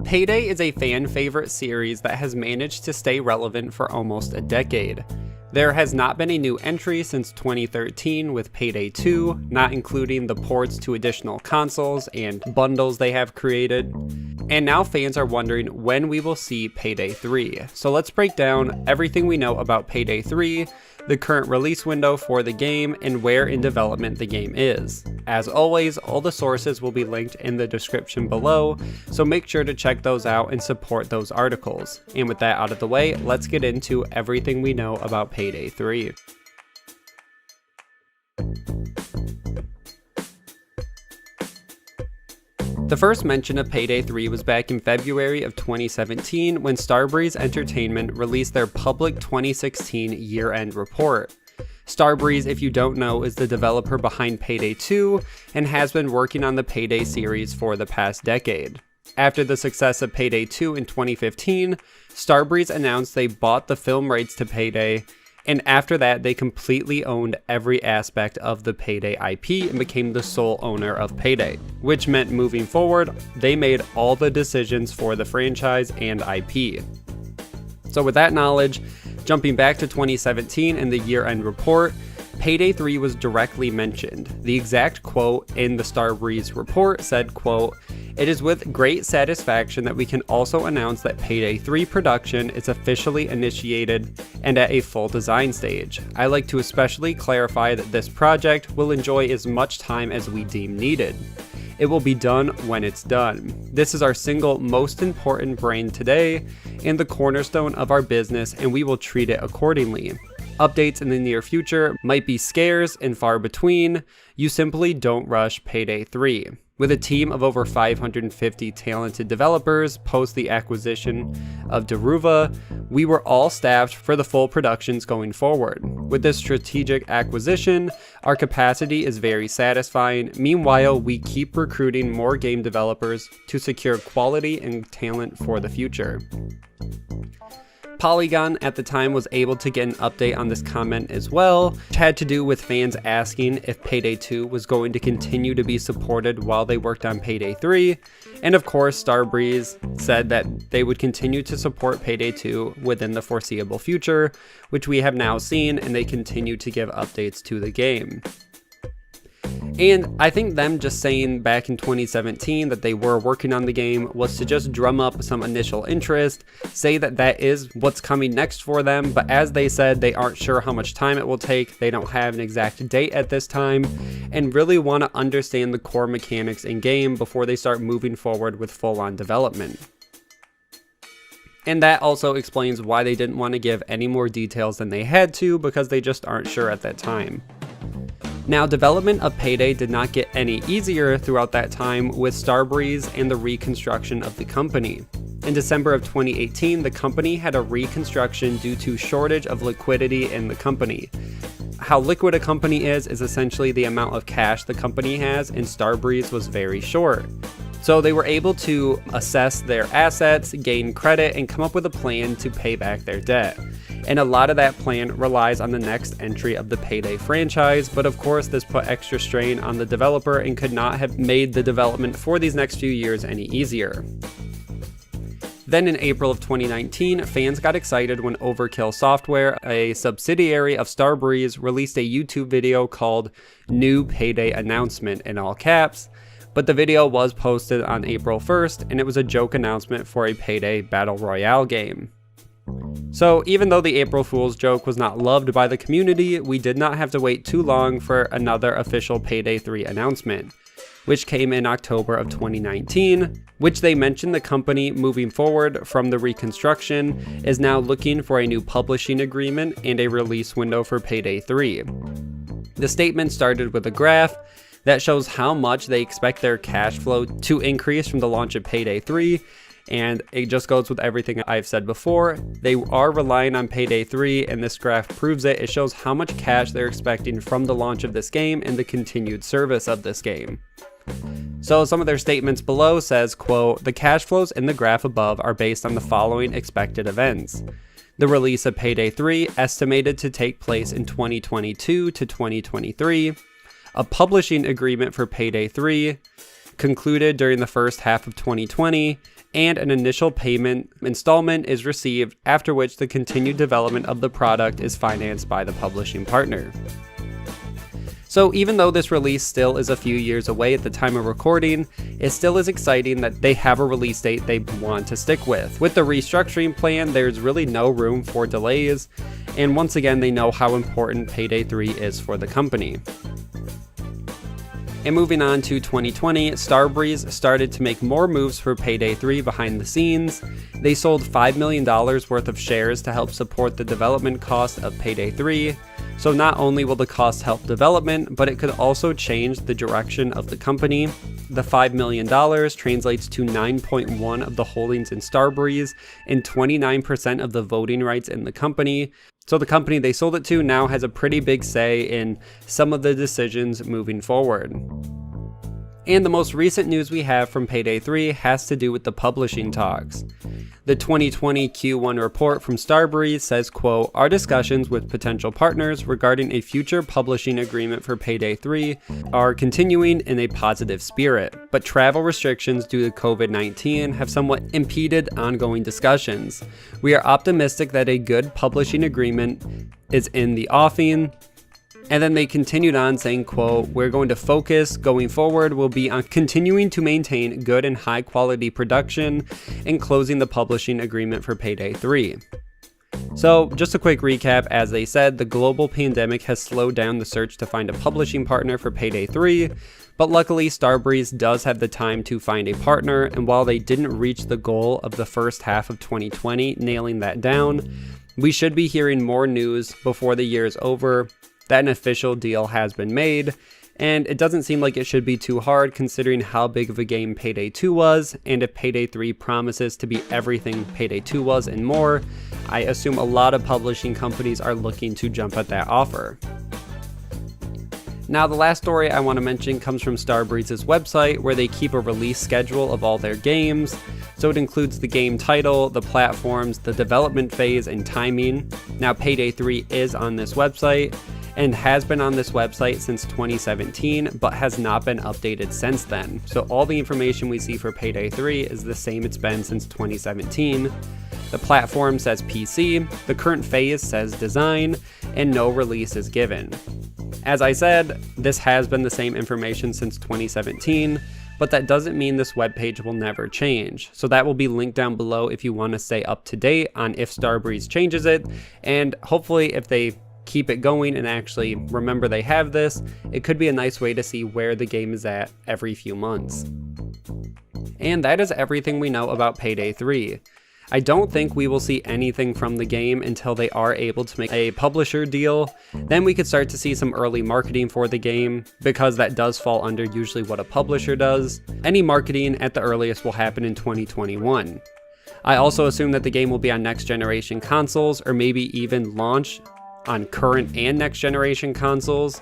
Payday is a fan favorite series that has managed to stay relevant for almost a decade. There has not been a new entry since 2013 with Payday 2, not including the ports to additional consoles and bundles they have created. And now fans are wondering when we will see Payday 3. So let's break down everything we know about Payday 3, the current release window for the game, and where in development the game is. As always, all the sources will be linked in the description below, so make sure to check those out and support those articles. And with that out of the way, let's get into everything we know about Payday 3. The first mention of Payday 3 was back in February of 2017 when Starbreeze Entertainment released their public 2016 year-end report. Starbreeze, if you don't know, is the developer behind Payday 2 and has been working on the Payday series for the past decade. After the success of Payday 2 in 2015, Starbreeze announced they bought the film rights to Payday, and after that they completely owned every aspect of the Payday IP and became the sole owner of Payday, which meant moving forward, they made all the decisions for the franchise and IP. So with that knowledge, jumping back to 2017 and the year-end report, Payday 3 was directly mentioned. The exact quote in the Starbreeze report said, quote, "It is with great satisfaction that we can also announce that Payday 3 production is officially initiated and at a full design stage. I like to especially clarify that this project will enjoy as much time as we deem needed. It will be done when it's done. This is our single most important brand today and the cornerstone of our business, and we will treat it accordingly. Updates in the near future might be scarce and far between. You simply don't rush Payday 3. With a team of over 550 talented developers post the acquisition of Deruva, we were all staffed for the full productions going forward. With this strategic acquisition, our capacity is very satisfying. Meanwhile, we keep recruiting more game developers to secure quality and talent for the future." Polygon at the time was able to get an update on this comment as well, which had to do with fans asking if Payday 2 was going to continue to be supported while they worked on Payday 3, and of course Starbreeze said that they would continue to support Payday 2 within the foreseeable future, which we have now seen, and they continue to give updates to the game. And I think them just saying back in 2017 that they were working on the game was to just drum up some initial interest, say that that is what's coming next for them, but as they said, they aren't sure how much time it will take, they don't have an exact date at this time, and really want to understand the core mechanics in game before they start moving forward with full-on development. And that also explains why they didn't want to give any more details than they had to, because they just aren't sure at that time. Now, development of Payday did not get any easier throughout that time with Starbreeze and the reconstruction of the company. In December of 2018, the company had a reconstruction due to shortage of liquidity in the company. How liquid a company is essentially the amount of cash the company has, and Starbreeze was very short. So they were able to assess their assets, gain credit, and come up with a plan to pay back their debt. And a lot of that plan relies on the next entry of the Payday franchise, but of course this put extra strain on the developer and could not have made the development for these next few years any easier. Then in April of 2019, fans got excited when Overkill Software, a subsidiary of Starbreeze, released a YouTube video called "New Payday Announcement" in all caps. But the video was posted on April 1st, and it was a joke announcement for a Payday Battle Royale game. So even though the April Fool's joke was not loved by the community, we did not have to wait too long for another official Payday 3 announcement, which came in October of 2019, which they mentioned the company moving forward from the reconstruction is now looking for a new publishing agreement and a release window for Payday 3. The statement started with a graph that shows how much they expect their cash flow to increase from the launch of Payday 3, and it just goes with everything I've said before. They are relying on Payday 3, and this graph proves it. It shows how much cash they're expecting from the launch of this game and the continued service of this game. So some of their statements below says, quote, "The cash flows in the graph above are based on the following expected events. The release of Payday 3 estimated to take place in 2022 to 2023. A publishing agreement for Payday 3 concluded during the first half of 2020, and an initial payment installment is received, after which the continued development of the product is financed by the publishing partner. So even though this release still is a few years away at the time of recording, it still is exciting that they have a release date they want to stick with. With the restructuring plan, there's really no room for delays, and once again, they know how important Payday 3 is for the company. And moving on to 2020, Starbreeze started to make more moves for Payday 3 behind the scenes. They sold $5 million worth of shares to help support the development cost of Payday 3. So not only will the cost help development, but it could also change the direction of the company. The $5 million translates to 9.1% of the holdings in Starbreeze and 29% of the voting rights in the company. So the company they sold it to now has a pretty big say in some of the decisions moving forward. And the most recent news we have from Payday 3 has to do with the publishing talks. The 2020 Q1 report from Starbreeze says, quote, "Our discussions with potential partners regarding a future publishing agreement for Payday 3 are continuing in a positive spirit, but travel restrictions due to COVID-19 have somewhat impeded ongoing discussions. We are optimistic that a good publishing agreement is in the offing." And then they continued on saying, quote, "We're going to focus going forward will be on continuing to maintain good and high quality production and closing the publishing agreement for Payday 3. So just a quick recap, as they said, the global pandemic has slowed down the search to find a publishing partner for Payday 3, but luckily Starbreeze does have the time to find a partner, and while they didn't reach the goal of the first half of 2020, nailing that down, we should be hearing more news before the year is over that an official deal has been made, and it doesn't seem like it should be too hard considering how big of a game Payday 2 was, and if Payday 3 promises to be everything Payday 2 was and more, I assume a lot of publishing companies are looking to jump at that offer. Now, the last story I want to mention comes from Starbreeze's website, where they keep a release schedule of all their games. So it includes the game title, the platforms, the development phase, and timing. Now, Payday 3 is on this website and has been on this website since 2017, but has not been updated since then. So all the information we see for Payday 3 is the same it's been since 2017. The platform says PC, the current phase says design, and no release is given. As I said, this has been the same information since 2017, but that doesn't mean this webpage will never change. So that will be linked down below if you want to stay up to date on if Starbreeze changes it, and hopefully if they keep it going and actually remember they have this, it could be a nice way to see where the game is at every few months. And that is everything we know about Payday 3. I don't think we will see anything from the game until they are able to make a publisher deal. Then we could start to see some early marketing for the game, because that does fall under usually what a publisher does. Any marketing at the earliest will happen in 2021. I also assume that the game will be on next generation consoles, or maybe even launch on current and next generation consoles.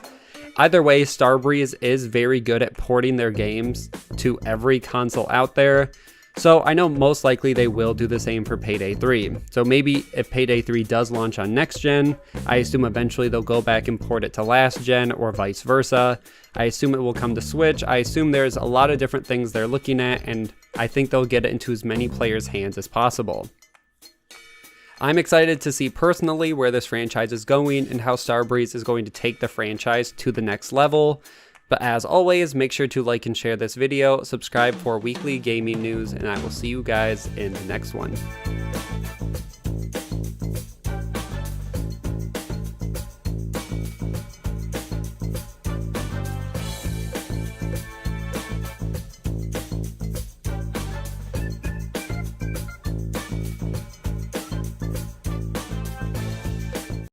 Either way, Starbreeze is very good at porting their games to every console out there. So I know most likely they will do the same for Payday 3. So maybe if Payday 3 does launch on next gen, I assume eventually they'll go back and port it to last gen, or vice versa. I assume it will come to Switch. I assume there's a lot of different things they're looking at, and I think they'll get it into as many players' hands as possible. I'm excited to see personally where this franchise is going and how Starbreeze is going to take the franchise to the next level. But as always, make sure to like and share this video, subscribe for weekly gaming news, and I will see you guys in the next one.